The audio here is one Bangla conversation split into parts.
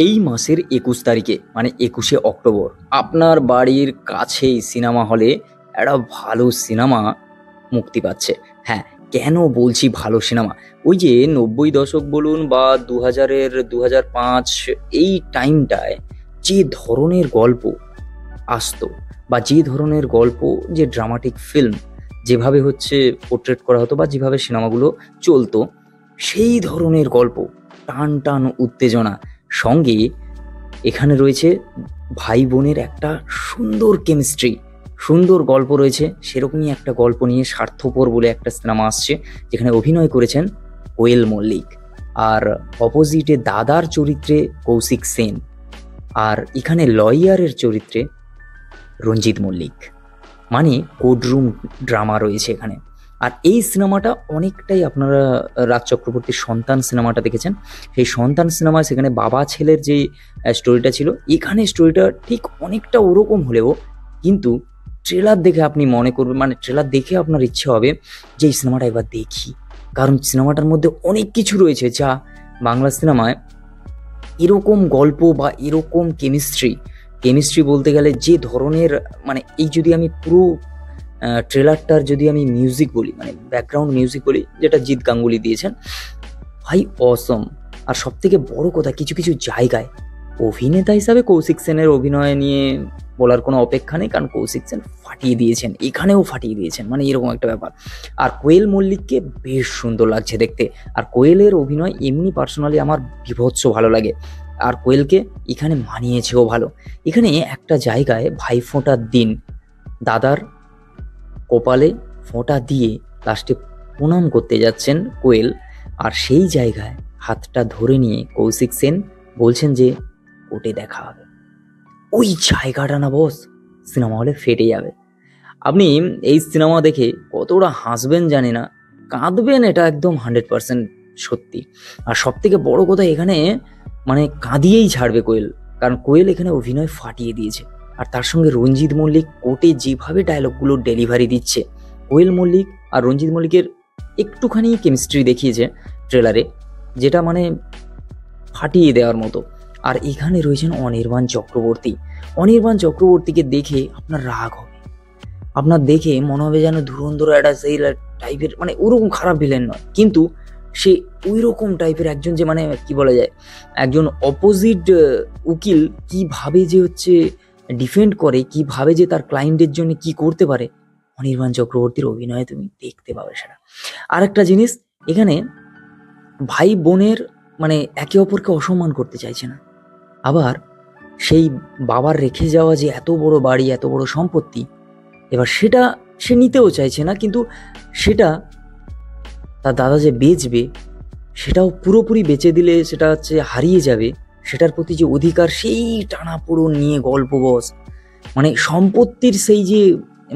এই মাসের ২১ তারিখে মানে ২১শে অক্টোবর আপনার বাড়ির কাছেই সিনেমা হলে একটা ভালো সিনেমা মুক্তি পাচ্ছে। হ্যাঁ, কেন বলছি ভালো সিনেমা? ওই যে ৯০ দশক বলুন বা ২০০০-২০০৫ এই টাইমটায় যে ধরনের গল্প আসতো বা যে ধরনের গল্প, যে ড্রামাটিক ফিল্ম যেভাবে হচ্ছে পোর্ট্রেট করা হতো বা যেভাবে সিনেমাগুলো চলতো, সেই ধরনের গল্প, টান টান উত্তেজনা সঙ্গে এখানে রয়েছে ভাই বোনের একটা সুন্দর কেমিস্ট্রি, সুন্দর গল্প রয়েছে। সেরকমই একটা গল্প নিয়ে স্বার্থপর বলে একটা সিনেমা আসছে, যেখানে অভিনয় করেছেন কোয়েল মল্লিক, আর অপোজিটে দাদার চরিত্রে কৌশিক সেন, আর এখানে লয়ারের চরিত্রে রঞ্জিত মল্লিক। মানে কোর্টরুম ড্রামা রয়েছে এখানে। আর এই সিনেমাটা অনেকটাই আপনারা রাজ চক্রবর্তীর সন্তান সিনেমাটা দেখেছেন, সেই সন্তান সিনেমায় সেখানে বাবা ছেলের যে স্টোরিটা ছিল, এখানে স্টোরিটা ঠিক অনেকটা ওরকম হলেও কিন্তু ট্রেলার দেখে আপনি মনে করবেন, মানে ট্রেলার দেখে আপনার ইচ্ছে হবে যে এই সিনেমাটা একবার দেখি, কারণ সিনেমাটার মধ্যে অনেক কিছু রয়েছে যা বাংলা সিনেমায় এরকম গল্প বা এরকম কেমিস্ট্রি বলতে গেলে যে ধরনের, মানে এই যদি আমি পুরো ট্রেলারটার যদি আমি মিউজিক বলি, মানে ব্যাকগ্রাউন্ড মিউজিক বলি, যেটা জিৎ গাঙ্গুলি দিয়েছেন, ভাই অসম। আর সব থেকে বড় কথা, কিছু কিছু জায়গায় অভিনেতা হিসাবে কৌশিক সেনের অভিনয় নিয়ে বলার কোনো অপেক্ষা নেই, কারণ কৌশিক সেন ফাটিয়ে দিয়েছেন, এখানেও ফাটিয়ে দিয়েছেন, মানে এরকম একটা ব্যাপার। আর কোয়েল মল্লিককে বেশ সুন্দর লাগছে দেখতে, আর কোয়েলের অভিনয় এমনি পার্সোনালি আমার বিভৎস ভালো লাগে, আর কোয়েলকে এখানে মানিয়েছেও ভালো। এখানে একটা জায়গায় ভাইফোঁটার দিন দাদার কপালে ফোঁটা দিয়ে লাস্টে প্রণাম করতে যাচ্ছেন কোয়েল, আর সেই জায়গায় হাতটা ধরে নিয়ে কৌশিক সেন বলছেন যে কোর্টে দেখা হবে। ওই জায়গাটা না বস, সিনেমা হলে ফেটে যাবে। আপনি এই সিনেমা দেখে কতটা হাসবেন জানি না, কাঁদবেন এটা একদম 100% সত্যি। আর সব থেকে বড় কথা, এখানে মানে কাঁদিয়েই ছাড়বে কোয়েল, কারণ কোয়েল এখানে অভিনয় ফাটিয়ে দিয়েছে। আর তার সঙ্গে রঞ্জিত মল্লিক কোর্টে যেভাবে ডায়লগগুলো ডেলিভারি দিচ্ছে, কোয়েল মল্লিক আর রঞ্জিত মল্লিকের একটুখানি কেমিস্ট্রি দেখিয়েছে ট্রেলারে, যেটা মানে ফাটিয়ে দেওয়ার মতো। আর এখানে রয়েছেন অনির্বাণ চক্রবর্তীকে দেখে আপনার রাগ হবে, আপনার দেখে মনে হবে যেন ধুরন্ধর একটা সেই টাইপের, মানে ওরকম খারাপ ভিলেন নয়, কিন্তু সে ওই রকম টাইপের একজন, যে মানে কি বলা যায়, একজন অপোজিট উকিল কিভাবে যে হচ্ছে ডিফেন্ড করে, কিভাবে যে তার ক্লায়েন্টের জন্য কি করতে পারে, অনির্বাণ চক্রবর্তীর অভিনয়ে তুমি দেখতে পাবে সেটা। আর একটা জিনিস, এখানে ভাই বোনের মানে একে অপরকে অসম্মান করতে চাইছে না, আবার সেই বাবার রেখে যাওয়া যে এত বড় বাড়ি, এত বড় সম্পত্তি, এবার সেটা সে নিতেও চাইছে না, কিন্তু সেটা তার দাদা যে বেচবে, সেটাও পুরোপুরি বেচে দিলে সেটা হচ্ছে হারিয়ে যাবে, সেটার প্রতি যে অধিকার, সেই টানাপোড়েন নিয়ে গল্প বস। মানে সম্পত্তির সেই যে,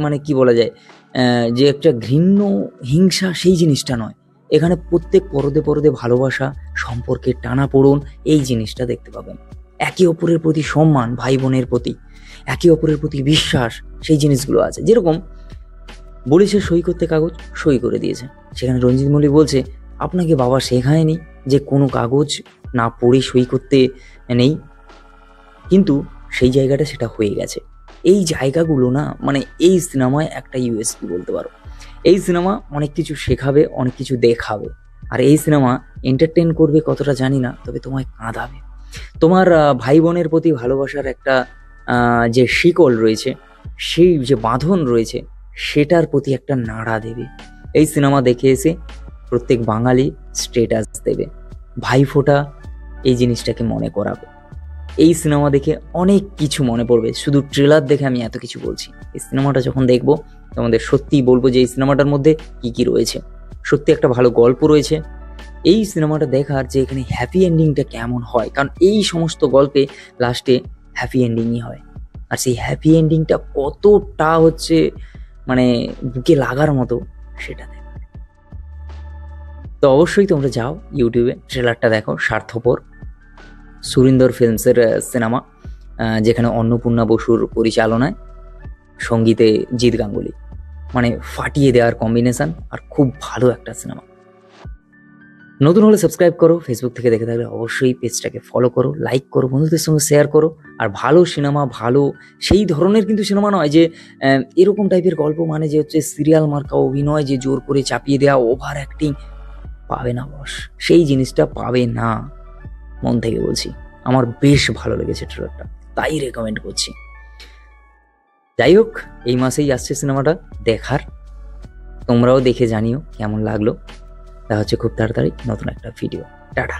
মানে কি বলা যায়, যে একটা ঘৃণ্য হিংসা, সেই জিনিসটা নয়, এখানে প্রত্যেক পরদে পরদে ভালোবাসা, সম্পর্কের টানাপোড়েন, এই জিনিসটা দেখতে পাবেন। একে অপরের প্রতি সম্মান, ভাই বোনের প্রতি একে অপরের প্রতি বিশ্বাস, সেই জিনিসগুলো আছে। যেরকম বলেছে সই করতে, কাগজ সই করে দিয়েছে, সেখানে রঞ্জিত মল্লিক বলছে আপনাকে বাবা শেখায়নি যে কোনো কাগজ না পড়ে সই করতে নেই, কিন্তু সেই জায়গাটা সেটা হয়ে গেছে। এই জায়গাগুলো না, মানে এই সিনেমায় একটা ইউএসপি বলতে পারো। এই সিনেমা অনেক কিছু শেখাবে, অনেক কিছু দেখাবে, আর এই সিনেমা এন্টারটেন করবে কতটা জানি না, তবে তোমায় কাঁদাবে। তোমার ভাই বোনের প্রতি ভালোবাসার একটা যে শিকল রয়েছে, সেই যে বাঁধন রয়েছে, সেটার প্রতি একটা নাড়া দেবে। এই সিনেমা দেখে এসে প্রত্যেক বাঙালি স্টেটাস দেবে, ভাইফোঁটা এই জিনিসটাকে মনে করাবে। এই সিনেমা দেখে অনেক কিছু মনে পড়বে, শুধু ট্রেলার দেখে আমি এত কিছু বলছি, এই সিনেমাটা যখন দেখবো তোমাদের সত্যিই বলবো যে এই সিনেমাটার মধ্যে কি কি রয়েছে। সত্যি একটা ভালো গল্প রয়েছে। এই সিনেমাটা দেখার যে এখানে হ্যাপি এন্ডিংটা কেমন হয়, কারণ এই সমস্ত গল্পে লাস্টে হ্যাপি এন্ডিংই হয়, আর সেই হ্যাপি এন্ডিংটা কতটা হচ্ছে মানে বুকে লাগার মতো, সেটা দেখো। তো অবশ্যই তোমরা যাও ইউটিউবে, ট্রেলারটা দেখো। স্বার্থপর সুরিন্দর ফিল্মসের সিনেমা, যেখানে অন্নপূর্ণা বসুর পরিচালনায়, সঙ্গীতে জিৎ গাঙ্গুলি, মানে ফাটিয়ে দেওয়ার কম্বিনেশন, আর খুব ভালো একটা সিনেমা। নতুন হলে সাবস্ক্রাইব করো, ফেসবুক থেকে দেখে থাকলে অবশ্যই পেজটাকে ফলো করো, লাইক করো, বন্ধুদের সঙ্গে শেয়ার করো। আর ভালো সিনেমা, ভালো সেই ধরনের কিন্তু সিনেমা নয় যে এরকম টাইপের গল্প, মানে যে হচ্ছে সিরিয়াল মার্কা অভিনয়, যে জোর করে চাপিয়ে দেওয়া, ওভার অ্যাক্টিং পাবে না বস, সেই জিনিসটা পাবে না। মন থেকে বলছি, আমার বেশ ভালো লেগেছে ট্রেলারটা, তাই রেকমেন্ড করছি। যাই হোক, এই মাসেই আসছে সিনেমাটা দেখার, তোমরাও দেখে জানিও কেমন লাগলো। দেখা হচ্ছে খুব তাড়াতাড়ি নতুন একটা ভিডিও। টাটা।